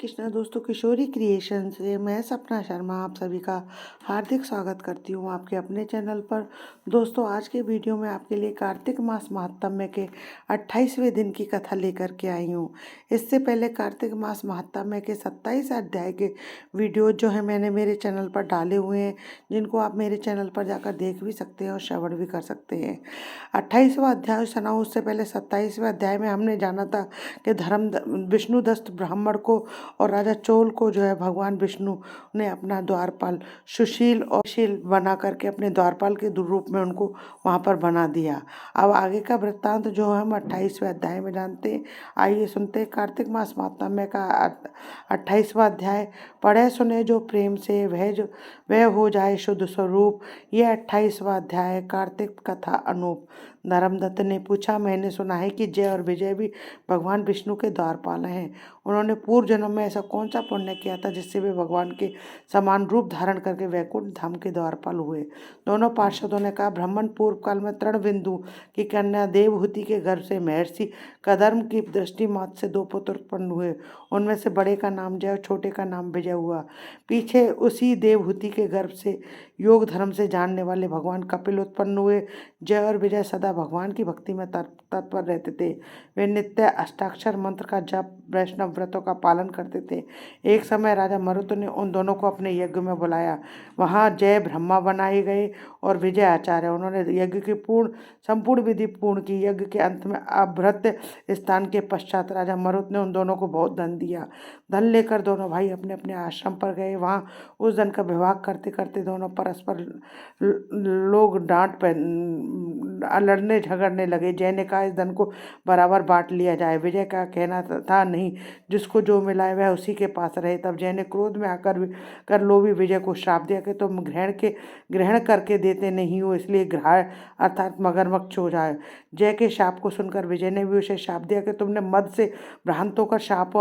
कृष्णा दोस्तों, किशोरी क्रिएशन से मैं सपना शर्मा आप सभी का हार्दिक स्वागत करती हूँ आपके अपने चैनल पर। दोस्तों, आज के वीडियो में आपके लिए कार्तिक मास महात्म्य के 28वें दिन की कथा लेकर के आई हूँ। इससे पहले कार्तिक मास महात्म्य के 27 अध्याय के वीडियो जो है मैंने मेरे चैनल पर डाले हुए हैं, जिनको आप मेरे चैनल पर जाकर देख भी सकते हैं और श्रवण भी कर सकते हैं। 28वां अध्याय सुनाऊँ उससे पहले 27वें अध्याय में हमने जाना था कि विष्णुदत्त ब्राह्मण को और राजा चोल को जो है भगवान विष्णु ने अपना द्वारपाल सुशील और शील बना करके अपने द्वारपाल के रूप में उनको वहाँ पर बना दिया। अब आगे का वृत्तांत जो हम 28वें अध्याय में जानते हैं। आइए सुनते हैं कार्तिक मास महात्म्य का 28वां अध्याय। पढ़े सुने जो प्रेम से वह हो जाए शुद्ध स्वरूप। यह 28वां अध्याय कार्तिक कथा अनूप। धर्मदत्त ने पूछा, मैंने सुना है कि जय और विजय भी भगवान विष्णु के द्वारपाल हैं। उन्होंने पूर्व जन्म में ऐसा कौन सा पुण्य किया था जिससे वे भगवान के समान रूप धारण करके वैकुंठ धाम के द्वारपाल हुए। दोनों पार्षदों ने कहा, ब्राह्मण पूर्व काल में तृणबिंदु की कन्या देवहूति के गर्भ से महर्षि कदर्म की दृष्टि मात्र से 2 पुत्र उत्पन्न हुए। उनमें से बड़े का नाम जय और छोटे का नाम विजय हुआ। पीछे उसी देवहूति के गर्भ से योग धर्म से जानने वाले भगवान कपिल उत्पन्न हुए। जय और विजय सदा भगवान की भक्ति में तत्पर रहते थे। वे नित्य अष्टाक्षर मंत्र का जप, वैष्णव व्रतों का पालन करते थे। एक समय राजा मरुत ने उन दोनों को अपने यज्ञ में बुलाया। वहाँ जय ब्रह्मा बनाए गए और विजय आचार्य। उन्होंने यज्ञ की संपूर्ण विधि पूर्ण की। यज्ञ के अंत में अभृत स्थान के पश्चात राजा मरुत ने उन दोनों को बहुत धन दिया। धन लेकर दोनों भाई अपने अपने आश्रम पर गए। वहाँ उस धन का विभाग करते करते दोनों परस्पर लोग लड़ने झगड़ने लगे। जय ने कहा, इस धन को बराबर बांट लिया जाए। विजय का कहना था, नहीं, जिसको जो मिला है वह उसी के पास रहे। तब जय ने क्रोध में आकर लोभी विजय को श्राप दिया कि तुम ग्रहण करके देते नहीं हो, इसलिए ग्रह अर्थात मगरमच्छ हो जाए। जय के शाप को सुनकर विजय ने भी उसे शाप दिया कि तुमने मद से भ्रांत होकर शाप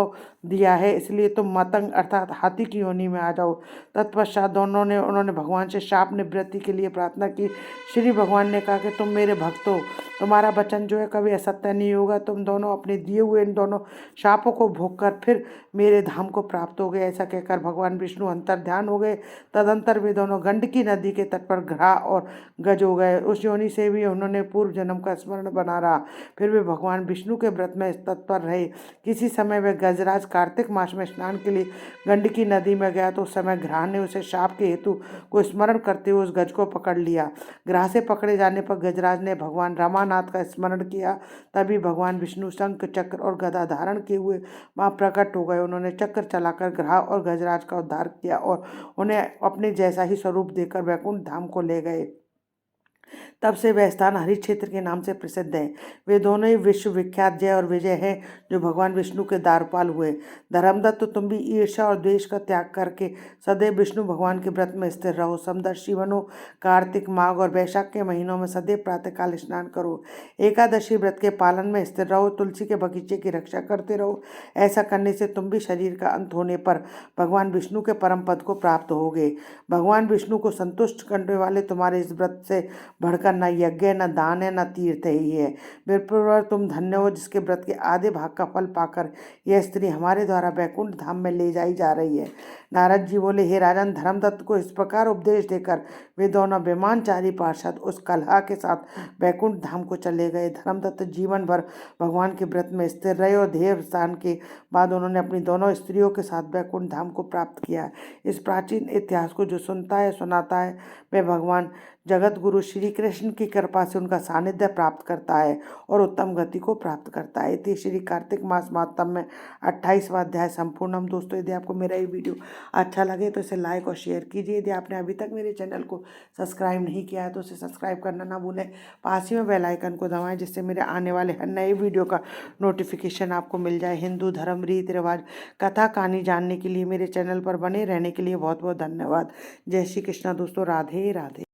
दिया है, इसलिए तुम मतंग अर्थात हाथी की योनि में आ जाओ। तत्पश्चात उन्होंने भगवान से शाप निवृत्ति के लिए प्रार्थना की। श्री भगवान ने कहा कि तुम मेरे भक्त हो, तुम्हारा वचन जो है कभी असत्य नहीं होगा। तुम दोनों अपने दिए हुए इन दोनों शापों को भोगकर फिर मेरे धाम को प्राप्त हो गए। ऐसा कहकर भगवान विष्णु अंतर्ध्यान हो गए। तदंतर वे दोनों गंडकी नदी के तट पर घड़ा और गज हो गए। उस योनि से भी उन्होंने पूर्व जन्म का स्मरण बना रहा। फिर वे भगवान विष्णु के व्रत में तत्पर रहे। किसी समय वे गजराज कार्तिक मास में स्नान के लिए गंडकी नदी में गया तो उस समय ग्रह ने उसे शाप के हेतु को स्मरण करते हुए उस गज को पकड़ लिया। ग्रह से पकड़े जाने पर गजराज ने भगवान रामानाथ का स्मरण किया। तभी भगवान विष्णु शंख चक्र और गदा धारण किए हुए वहाँ प्रकट हो गए। उन्होंने चक्र चलाकर ग्रह और गजराज का उद्धार किया और उन्हें अपने जैसा ही स्वरूप देकर वैकुंठ धाम को ले गए। तब से वह स्थान हरि क्षेत्र के नाम से प्रसिद्ध है। वे दोनों ही विश्व विख्यात जय और विजय हैं जो भगवान विष्णु के द्वारपाल हुए। धर्मदत्त, तो तुम भी ईर्ष्या और द्वेष का त्याग करके सदैव विष्णु भगवान के व्रत में स्थिर रहो। समदर्शी बनो। कार्तिक, माघ और वैशाख के महीनों में सदैव प्रातःकाल स्नान करो। एकादशी व्रत के पालन में स्थिर रहो। तुलसी के बगीचे की रक्षा करते रहो। ऐसा करने से तुम भी शरीर का अंत होने पर भगवान विष्णु के परम पद को प्राप्त होगे। भगवान विष्णु को संतुष्ट करने वाले तुम्हारे इस व्रत से बढ़कर न यज्ञ, न दान है, न तीर्थ ही है। विप्रवर, तुम धन्य हो जिसके व्रत के आधे भाग का फल पाकर यह स्त्री हमारे द्वारा वैकुंठ धाम में ले जाई जा रही है। नारद जी बोले, हे राजन, धर्मदत्त को इस प्रकार उपदेश देकर वे दोनों विमानचारी पार्षद उस कलहा के साथ वैकुंठ धाम को चले गए। धर्मदत्त जीवन भर भगवान के व्रत में स्थिर रहे और देह स्थान के बाद उन्होंने अपनी दोनों स्त्रियों के साथ वैकुंठ धाम को प्राप्त किया। इस प्राचीन इतिहास को जो सुनता है सुनाता है वह भगवान जगत गुरु श्री कृष्ण की कृपा से उनका सानिध्य प्राप्त करता है और उत्तम गति को प्राप्त करता है। इति श्री कार्तिक मास महात्म्य में 28वां अध्याय संपूर्णम। दोस्तों, यदि आपको मेरा ये वीडियो अच्छा लगे तो इसे लाइक और शेयर कीजिए। यदि आपने अभी तक मेरे चैनल को सब्सक्राइब नहीं किया है तो उसे सब्सक्राइब करना ना भूलें। पास ही में बेल आइकन को दबाएं जिससे मेरे आने वाले हर नए वीडियो का नोटिफिकेशन आपको मिल जाए। हिंदू धर्म, रीति रिवाज, कथा कहानी जानने के लिए मेरे चैनल पर बने रहने के लिए बहुत बहुत धन्यवाद। जय श्री कृष्णा दोस्तों। राधे राधे।